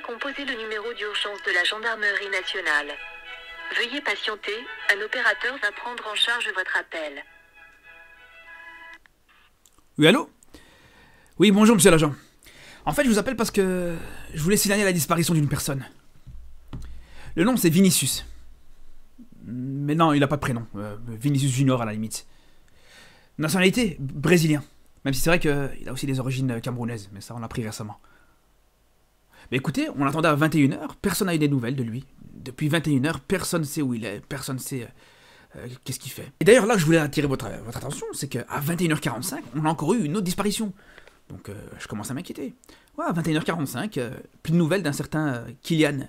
composer le numéro d'urgence de la gendarmerie nationale. Veuillez patienter, un opérateur va prendre en charge votre appel. Oui, allô? Oui, bonjour, monsieur l'agent. En fait, je vous appelle parce que je voulais signaler la disparition d'une personne. Le nom, c'est Vinicius. Mais non, il n'a pas de prénom. Vinicius Junior, à la limite. Nationalité, brésilien. Même si c'est vrai qu'il a aussi des origines camerounaises, mais ça, on l'a appris récemment. Mais écoutez, on l'attendait à 21h, personne n'a eu des nouvelles de lui. Depuis 21h, personne ne sait où il est, personne ne sait qu'est-ce qu'il fait. Et d'ailleurs, là, je voulais attirer votre attention, c'est qu'à 21h45, on a encore eu une autre disparition. Donc, je commence à m'inquiéter. Ouais, à 21h45, plus de nouvelles d'un certain Kylian,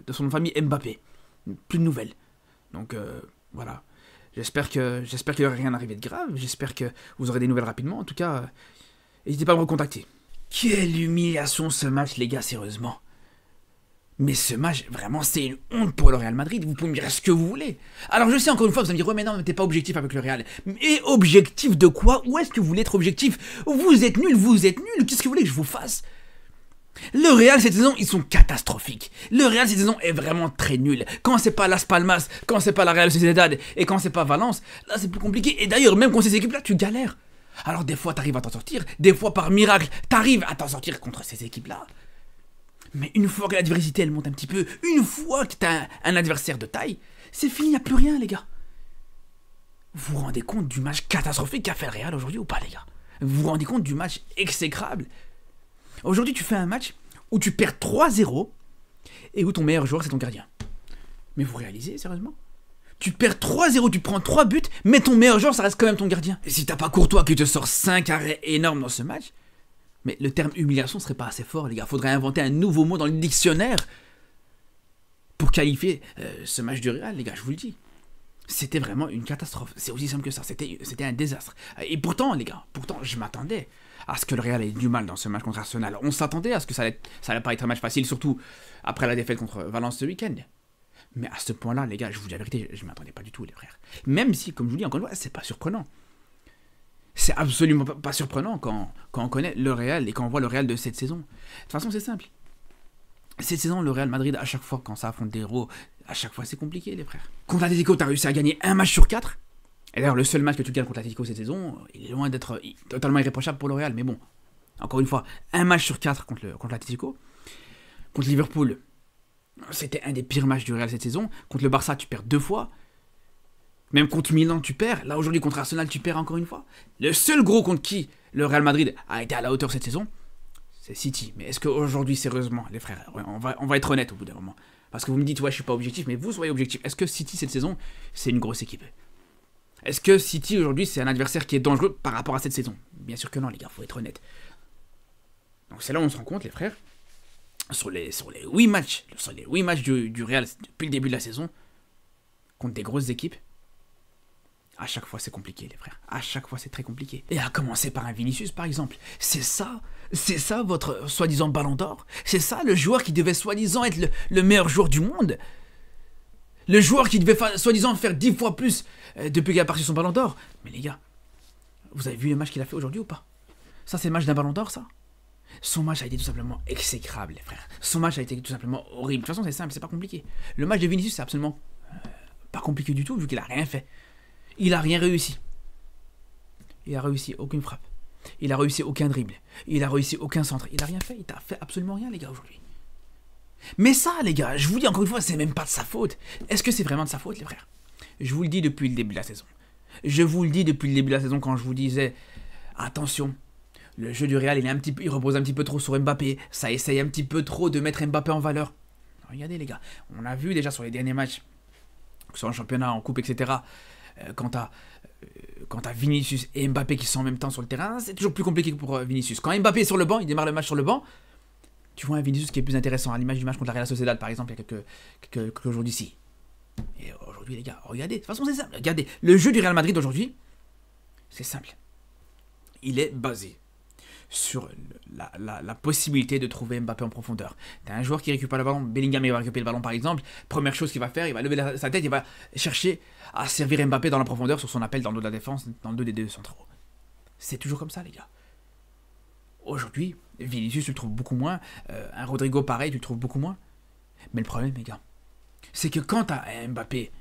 de son nom de famille Mbappé. Plus de nouvelles. Donc, voilà. J'espère qu'il n'y aura rien arrivé de grave, j'espère que vous aurez des nouvelles rapidement. En tout cas, n'hésitez pas à me recontacter. Quelle humiliation ce match, les gars, sérieusement. Mais ce match, vraiment, c'est une honte pour le Real Madrid. Vous pouvez me dire ce que vous voulez. Alors, je sais, encore une fois, vous allez me dire, ouais, mais non, mais t'es pas objectif avec le Real. Mais objectif de quoi? Où est-ce que vous voulez être objectif? Vous êtes nul, Qu'est-ce que vous voulez que je vous fasse? Le Real cette saison, ils sont catastrophiques. Le Real cette saison est vraiment très nul. Quand c'est pas Las Palmas, quand c'est pas la Real Sociedad et quand c'est pas Valence, là c'est plus compliqué. Et d'ailleurs, même contre ces équipes-là, tu galères. Alors des fois t'arrives à t'en sortir, des fois par miracle t'arrives à t'en sortir contre ces équipes-là. Mais une fois que l'adversité elle monte un petit peu, une fois que t'as un adversaire de taille, c'est fini, il n'y a plus rien les gars. Vous vous rendez compte du match catastrophique qu'a fait le Real aujourd'hui ou pas les gars? Vous vous rendez compte du match exécrable? Aujourd'hui, tu fais un match où tu perds 3-0 et où ton meilleur joueur, c'est ton gardien. Mais vous réalisez, sérieusement? Tu perds 3-0, tu prends 3 buts, mais ton meilleur joueur, ça reste quand même ton gardien. Et si t'as pas Courtois qui te sort 5 arrêts énormes dans ce match, mais le terme humiliation serait pas assez fort, les gars. Faudrait inventer un nouveau mot dans le dictionnaire pour qualifier ce match du Real, les gars, je vous le dis. C'était vraiment une catastrophe. C'est aussi simple que ça. C'était un désastre. Et pourtant, les gars, je m'attendais à ce que le Real ait du mal dans ce match contre Arsenal. On s'attendait à ce que ça allait pas être un match facile, surtout après la défaite contre Valence ce week-end. Mais à ce point-là, les gars, je vous dis la vérité, je ne m'attendais pas du tout, les frères. Même si, comme je vous dis, encore une fois, c'est pas surprenant. C'est absolument pas surprenant quand on connaît le Real et quand on voit le Real de cette saison. De toute façon, c'est simple. Cette saison, le Real Madrid, à chaque fois, quand ça affronte des héros, à chaque fois, c'est compliqué, les frères. Contre l'Atlético, t'as réussi à gagner un match sur 4. Et d'ailleurs, le seul match que tu gagnes contre l'Atlético cette saison, il est loin d'être totalement irréprochable pour le Real. Mais bon, encore une fois, un match sur 4 contre l'Atlético. Contre Liverpool, c'était un des pires matchs du Real cette saison. Contre le Barça, tu perds 2 fois. Même contre Milan, tu perds. Là, aujourd'hui, contre Arsenal, tu perds encore une fois. Le seul gros contre qui le Real Madrid a été à la hauteur cette saison, c'est City. Mais est-ce qu'aujourd'hui, sérieusement, les frères, ouais, on va être honnête au bout d'un moment. Parce que vous me dites, ouais, je suis pas objectif, mais vous soyez objectif. Est-ce que City, cette saison, c'est une grosse équipe? Est-ce que City, aujourd'hui, c'est un adversaire qui est dangereux par rapport à cette saison? Bien sûr que non, les gars, faut être honnête. Donc c'est là où on se rend compte, les frères, sur les 8 matchs, du Real depuis le début de la saison, contre des grosses équipes, à chaque fois c'est compliqué, les frères. À chaque fois c'est très compliqué. Et à commencer par un Vinicius, par exemple. C'est ça votre soi-disant ballon d'or? C'est ça le joueur qui devait soi-disant être le meilleur joueur du monde? Le joueur qui devait soi-disant faire 10 fois plus depuis qu'il a parti son ballon d'or? Mais les gars, vous avez vu le match qu'il a fait aujourd'hui ou pas? Ça c'est le match d'un ballon d'or, ça? Son match a été tout simplement exécrable, les frères. Son match a été tout simplement horrible. De toute façon c'est simple, c'est pas compliqué. Le match de Vinicius c'est absolument pas compliqué du tout vu qu'il a rien fait. Il a rien réussi. Il a réussi aucune frappe. Il a réussi aucun dribble. Il a réussi aucun centre. Il a rien fait. Il t'a fait absolument rien, les gars, aujourd'hui. Mais ça, les gars, je vous dis encore une fois, c'est même pas de sa faute. Est-ce que c'est vraiment de sa faute, les frères? Je vous le dis depuis le début de la saison. Je vous le dis depuis le début de la saison quand je vous disais, attention, le jeu du Real, il repose un petit peu trop sur Mbappé. Ça essaye un petit peu trop de mettre Mbappé en valeur. Regardez, les gars, on a vu déjà sur les derniers matchs, que ce soit en championnat, en coupe, etc., quand t'as Vinicius et Mbappé qui sont en même temps sur le terrain, c'est toujours plus compliqué pour Vinicius. Quand Mbappé est sur le banc, il démarre le match sur le banc, tu vois un Vinicius qui est plus intéressant, à l'image du match contre la Real Sociedad par exemple, il y a quelques jours d'ici. Et aujourd'hui les gars, regardez, de toute façon c'est simple, regardez, le jeu du Real Madrid aujourd'hui, c'est simple. Il est basé sur la possibilité de trouver Mbappé en profondeur. T'as un joueur qui récupère le ballon, Bellingham il va récupérer le ballon par exemple, première chose qu'il va faire, il va lever sa tête, il va chercher à servir Mbappé dans la profondeur sur son appel dans le dos de la défense, dans le dos des deux centraux. C'est toujours comme ça les gars. Aujourd'hui, Vinicius, tu le trouves beaucoup moins. Un Rodrigo, pareil, tu le trouves beaucoup moins. Mais le problème, les gars, c'est que quand tu as un Mbappé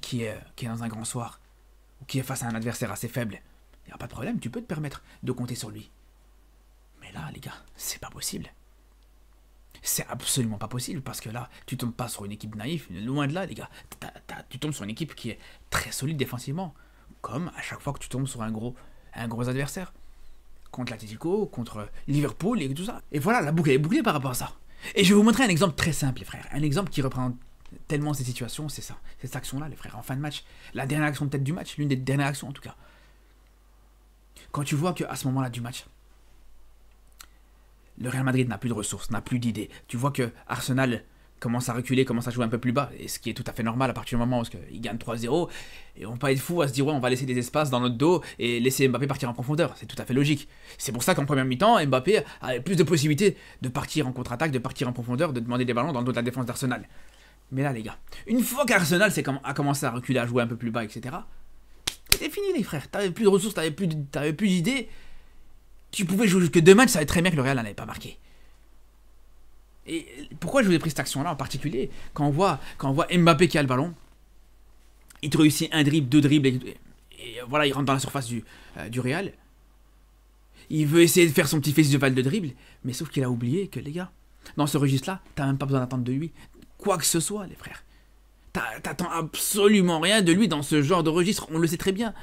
qui est dans un grand soir, ou qui est face à un adversaire assez faible, il n'y a pas de problème, tu peux te permettre de compter sur lui. Mais là, les gars, c'est pas possible. C'est absolument pas possible, parce que là, tu tombes pas sur une équipe naïve, loin de là, les gars. Tu tombes sur une équipe qui est très solide défensivement, comme à chaque fois que tu tombes sur un gros adversaire. Contre l'Atlético, contre Liverpool et tout ça. Et voilà, la boucle est bouclée par rapport à ça. Et je vais vous montrer un exemple très simple, les frères. Un exemple qui représente tellement ces situations, c'est ça. Cette action-là, les frères, en fin de match. La dernière action peut-être du match, l'une des dernières actions en tout cas. Quand tu vois qu'à ce moment-là du match, le Real Madrid n'a plus de ressources, n'a plus d'idées. Tu vois que Arsenal commence à reculer, commence à jouer un peu plus bas, et ce qui est tout à fait normal à partir du moment où ils gagnent 3-0, et on va pas être fou à se dire ouais, on va laisser des espaces dans notre dos et laisser Mbappé partir en profondeur, c'est tout à fait logique. C'est pour ça qu'en première mi-temps, Mbappé avait plus de possibilités de partir en contre-attaque, de partir en profondeur, de demander des ballons dans le dos de la défense d'Arsenal. Mais là les gars, une fois qu'Arsenal a commencé à reculer, à jouer un peu plus bas, etc., c'était fini les frères, t'avais plus de ressources, t'avais plus d'idées, tu pouvais jouer jusque 2 matchs, ça savait très bien que le Real n'avait pas marqué. Et pourquoi je vous ai pris cette action-là en particulier, quand on voit Mbappé qui a le ballon, il te réussit un dribble, 2 dribbles, et voilà, il rentre dans la surface du Real. Il veut essayer de faire son petit festival de dribble, mais sauf qu'il a oublié que, les gars, dans ce registre-là, t'as même pas besoin d'attendre de lui quoi que ce soit, les frères. T'attends absolument rien de lui dans ce genre de registre, on le sait très bien.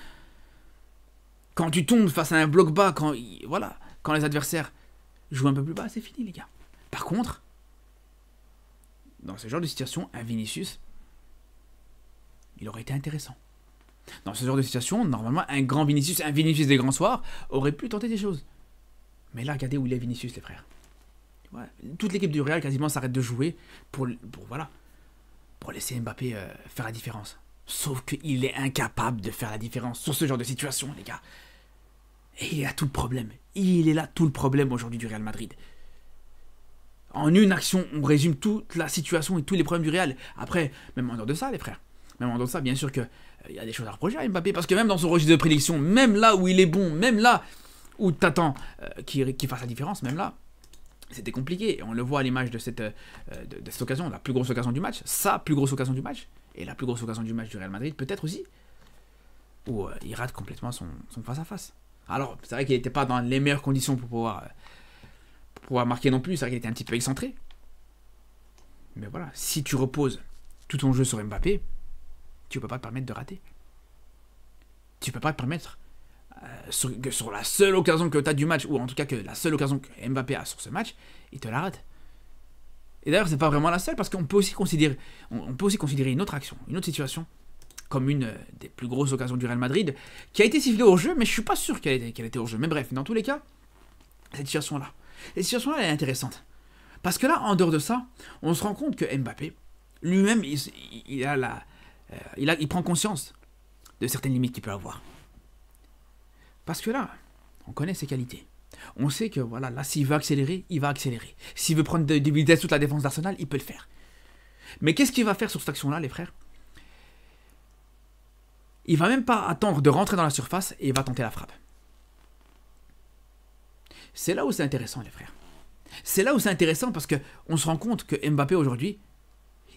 Quand tu tombes face à un bloc bas, quand les adversaires jouent un peu plus bas, c'est fini, les gars. Par contre, dans ce genre de situation, un Vinicius, il aurait été intéressant. Dans ce genre de situation, normalement, un Vinicius des grands soirs, aurait pu tenter des choses. Mais là, regardez où il est Vinicius, les frères. Ouais, toute l'équipe du Real quasiment s'arrête de jouer pour laisser Mbappé faire la différence. Sauf qu'il est incapable de faire la différence sur ce genre de situation, les gars. Et il est là tout le problème. Il est là tout le problème aujourd'hui du Real Madrid. En une action, on résume toute la situation et tous les problèmes du Real. Après, même en dehors de ça, les frères, même en dehors de ça, bien sûr qu'il y a des choses à reprocher à Mbappé, parce que même dans son registre de prédiction, même là où il est bon, même là où t'attends qu'il fasse la différence, même là, c'était compliqué. Et on le voit à l'image de cette occasion, la plus grosse occasion du match, sa plus grosse occasion du match, et la plus grosse occasion du match du Real Madrid, peut-être aussi, où il rate complètement son face-à-face. Alors, c'est vrai qu'il n'était pas dans les meilleures conditions pour pouvoir marquer non plus, c'est vrai qu'il était un petit peu excentré. Mais voilà, si tu reposes tout ton jeu sur Mbappé, tu peux pas te permettre de rater. Tu peux pas te permettre sur la seule occasion que tu as du match, ou en tout cas que la seule occasion que Mbappé a sur ce match, il te la rate. Et d'ailleurs, c'est pas vraiment la seule, parce qu'on peut aussi considérer une autre action, une autre situation, comme une des plus grosses occasions du Real Madrid, qui a été sifflée hors jeu, mais je suis pas sûr qu'elle était hors jeu. Mais bref, dans tous les cas, cette situation-là, elle est intéressante. Parce que là, en dehors de ça, on se rend compte que Mbappé, lui-même, il prend conscience de certaines limites qu'il peut avoir. Parce que là, on connaît ses qualités. On sait que voilà, là, s'il veut accélérer, il va accélérer. S'il veut prendre des vitesses toute la défense d'Arsenal, il peut le faire. Mais qu'est-ce qu'il va faire sur cette action-là, les frères ? Il va même pas attendre de rentrer dans la surface et il va tenter la frappe. C'est là où c'est intéressant, les frères. C'est là où c'est intéressant parce qu'on se rend compte que Mbappé, aujourd'hui,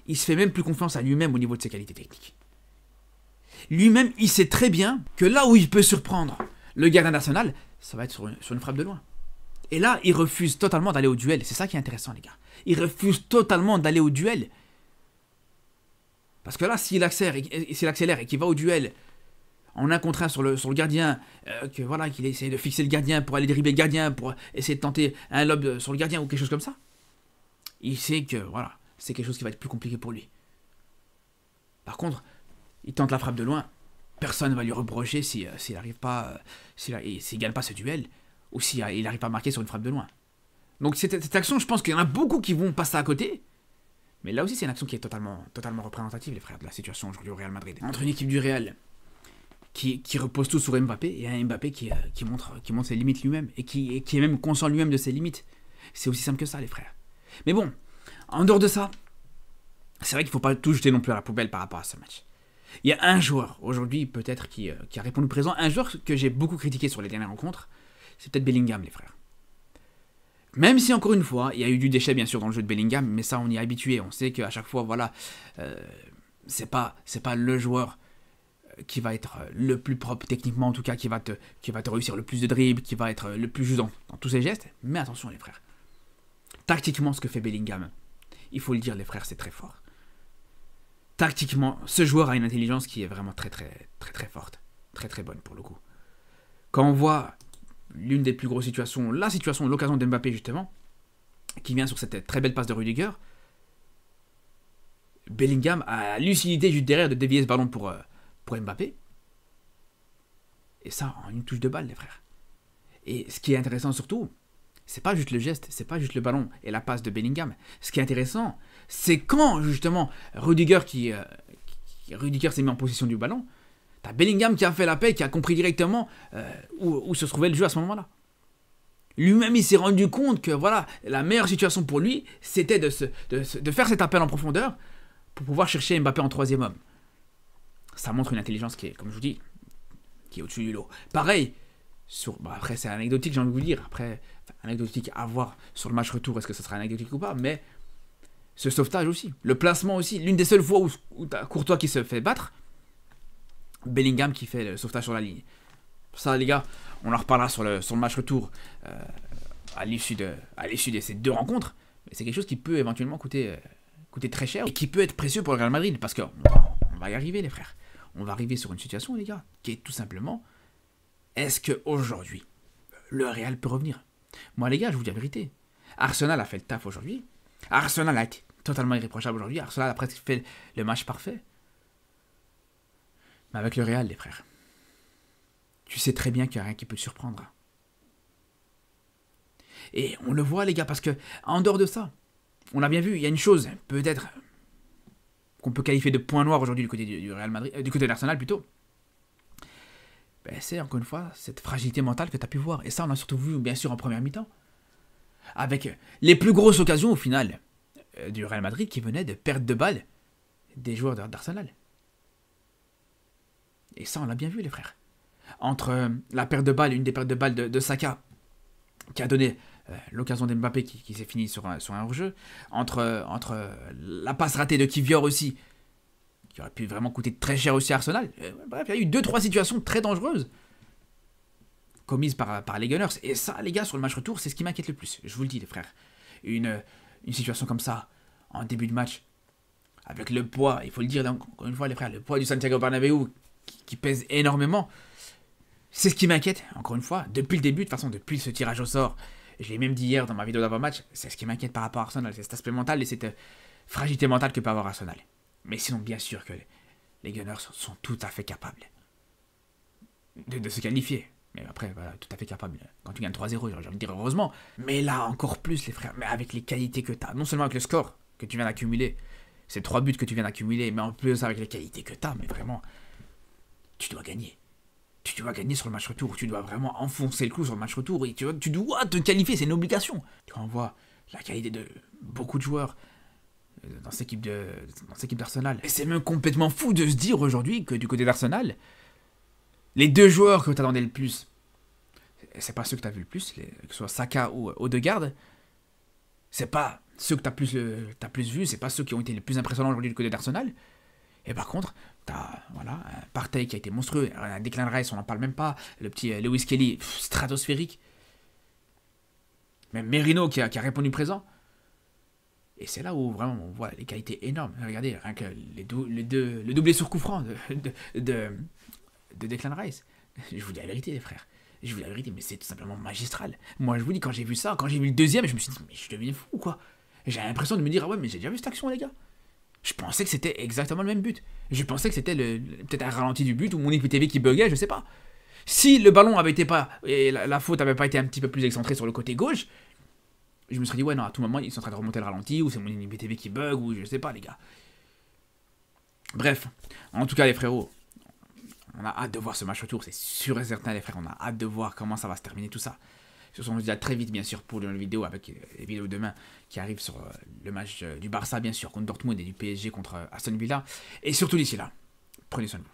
il se fait même plus confiance à lui-même au niveau de ses qualités techniques. Lui-même, il sait très bien que là où il peut surprendre le gardien d'Arsenal, ça va être sur une frappe de loin. Et là, il refuse totalement d'aller au duel. C'est ça qui est intéressant, les gars. Il refuse totalement d'aller au duel. Parce que là, s'il accélère et qu'il va au duel en un contre un sur le gardien, qu'il essaie de fixer le gardien pour aller dribbler le gardien, pour essayer de tenter un lob sur le gardien ou quelque chose comme ça, il sait que voilà, c'est quelque chose qui va être plus compliqué pour lui. Par contre, il tente la frappe de loin, personne ne va lui reprocher s'il n'arrive pas, s'il gagne pas ce duel, ou s'il n'arrive pas à marquer sur une frappe de loin. Donc cette action, je pense qu'il y en a beaucoup qui vont passer à côté. Mais là aussi, c'est une action qui est totalement représentative, les frères, de la situation aujourd'hui au Real Madrid. Entre une équipe du Real qui repose tout sur Mbappé et un Mbappé qui montre ses limites lui-même et qui est même conscient lui-même de ses limites. C'est aussi simple que ça, les frères. Mais bon, en dehors de ça, c'est vrai qu'il ne faut pas tout jeter non plus à la poubelle par rapport à ce match. Il y a un joueur, aujourd'hui, peut-être, qui a répondu présent. Un joueur que j'ai beaucoup critiqué sur les dernières rencontres, c'est peut-être Bellingham, les frères. Même si, encore une fois, il y a eu du déchet, bien sûr, dans le jeu de Bellingham, mais ça, on y est habitué. On sait qu'à chaque fois, voilà, c'est pas le joueur qui va être le plus propre techniquement, en tout cas, qui va te réussir le plus de dribbles, qui va être le plus juste dans tous ses gestes. Mais attention, les frères. Tactiquement, ce que fait Bellingham, il faut le dire, les frères, c'est très fort. Tactiquement, ce joueur a une intelligence qui est vraiment très, très, très, très forte. Très, très bonne, pour le coup. Quand on voit l'une des plus grosses situations, l'occasion de Mbappé, justement, qui vient sur cette très belle passe de Rudiger, Bellingham a la lucidité juste derrière de dévier ce ballon pour Mbappé. Et ça, en une touche de balle, les frères. Et ce qui est intéressant surtout, c'est pas juste le geste, c'est pas juste le ballon et la passe de Bellingham. Ce qui est intéressant, c'est quand, justement, Rudiger s'est mis en possession du ballon, t'as Bellingham qui a fait la paix, qui a compris directement où se trouvait le jeu à ce moment-là. Lui-même, il s'est rendu compte que voilà, la meilleure situation pour lui, c'était de faire cet appel en profondeur pour pouvoir chercher Mbappé en troisième homme. Ça montre une intelligence qui est, comme je vous dis, qui est au-dessus du lot. Pareil, après c'est anecdotique, j'ai envie de vous dire, anecdotique à voir sur le match retour, est-ce que ça sera anecdotique ou pas, mais ce sauvetage aussi, le placement aussi, l'une des seules fois où t'as Courtois qui se fait battre, Bellingham qui fait le sauvetage sur la ligne. Ça, les gars, on en reparlera sur le match retour à l'issue de ces deux rencontres. Mais c'est quelque chose qui peut éventuellement coûter très cher et qui peut être précieux pour le Real Madrid parce qu'on va y arriver, les frères. On va arriver sur une situation, les gars, qui est tout simplement est-ce qu'aujourd'hui, le Real peut revenir? Moi, les gars, je vous dis la vérité. Arsenal a fait le taf aujourd'hui. Arsenal a été totalement irréprochable aujourd'hui. Arsenal a presque fait le match parfait. Mais avec le Real, les frères, tu sais très bien qu'il n'y a rien qui peut te surprendre. Et on le voit, les gars, parce que en dehors de ça, on a bien vu, il y a une chose, peut-être, qu'on peut qualifier de point noir aujourd'hui du côté du Real Madrid, du côté de l'Arsenal plutôt. Ben, c'est encore une fois cette fragilité mentale que tu as pu voir. Et ça, on a surtout vu, bien sûr, en première mi-temps. Avec les plus grosses occasions, au final, du Real Madrid qui venaient de perte de balles des joueurs d'Arsenal. Et ça, on l'a bien vu, les frères. Entre la perte de balle, une des pertes de balles de Saka, qui a donné l'occasion d'Mbappé qui s'est fini sur un hors-jeu, entre la passe ratée de Kivior aussi, qui aurait pu vraiment coûter très cher aussi à Arsenal. Bref, il y a eu 2-3 situations très dangereuses commises par les Gunners. Et ça, les gars, sur le match retour, c'est ce qui m'inquiète le plus. Je vous le dis, les frères. Une situation comme ça, en début de match, avec le poids, il faut le dire encore une fois, les frères, le poids du Santiago Bernabéu qui pèse énormément, c'est ce qui m'inquiète, encore une fois, depuis le début, de toute façon, depuis ce tirage au sort. Je l'ai même dit hier dans ma vidéo d'avant-match, c'est ce qui m'inquiète par rapport à Arsenal, c'est cet aspect mental et cette fragilité mentale que peut avoir Arsenal. Mais sinon, bien sûr que les Gunners sont tout à fait capables de se qualifier. Mais après, voilà, tout à fait capable. Quand tu gagnes 3-0, j'ai envie de dire heureusement. Mais là, encore plus, les frères. Mais avec les qualités que tu as, non seulement avec le score que tu viens d'accumuler, ces 3 buts que tu viens d'accumuler, mais en plus avec les qualités que tu as, mais vraiment, tu dois gagner. Tu dois gagner sur le match retour. Tu dois vraiment enfoncer le clou sur le match retour. Et tu dois te qualifier, c'est une obligation. Quand on voit la qualité de beaucoup de joueurs dans cette équipe d'Arsenal. Et c'est même complètement fou de se dire aujourd'hui que du côté d'Arsenal, les 2 joueurs que tu attendais le plus, c'est pas ceux que tu as vu le plus, que ce soit Saka ou Odegaard, c'est pas ceux que tu as plus vu, c'est pas ceux qui ont été les plus impressionnants aujourd'hui du côté d'Arsenal. Et par contre, tu as un Partey qui a été monstrueux, un Declan Rice, on n'en parle même pas, le petit Lewis Kelly, stratosphérique. Même Merino qui a répondu présent. Et c'est là où vraiment on voit les qualités énormes. Regardez, rien que le doublé sur coup franc de Declan Rice. Je vous dis la vérité, les frères. Je vous dis la vérité, mais c'est tout simplement magistral. Moi, je vous dis, quand j'ai vu ça, quand j'ai vu le deuxième, je me suis dit, mais je deviens fou, quoi. J'ai l'impression de me dire, ah ouais, mais j'ai déjà vu cette action, les gars. Je pensais que c'était exactement le même but. Je pensais que c'était peut-être un ralenti du but ou mon IPTV qui buguait, je sais pas. Si le ballon avait été pas, et la faute avait pas été un petit peu plus excentrée sur le côté gauche, je me serais dit, ouais, non, à tout moment, ils sont en train de remonter le ralenti, ou c'est mon IPTV qui bug, ou je sais pas, les gars. Bref, en tout cas, les frérots, on a hâte de voir ce match retour, c'est sûr et certain, les frères, on a hâte de voir comment ça va se terminer tout ça. Sur ce, on se dit à très vite, bien sûr, pour une vidéo avec les vidéos demain qui arrivent sur le match du Barça, bien sûr, contre Dortmund et du PSG contre Aston Villa. Et surtout d'ici là, prenez soin de vous.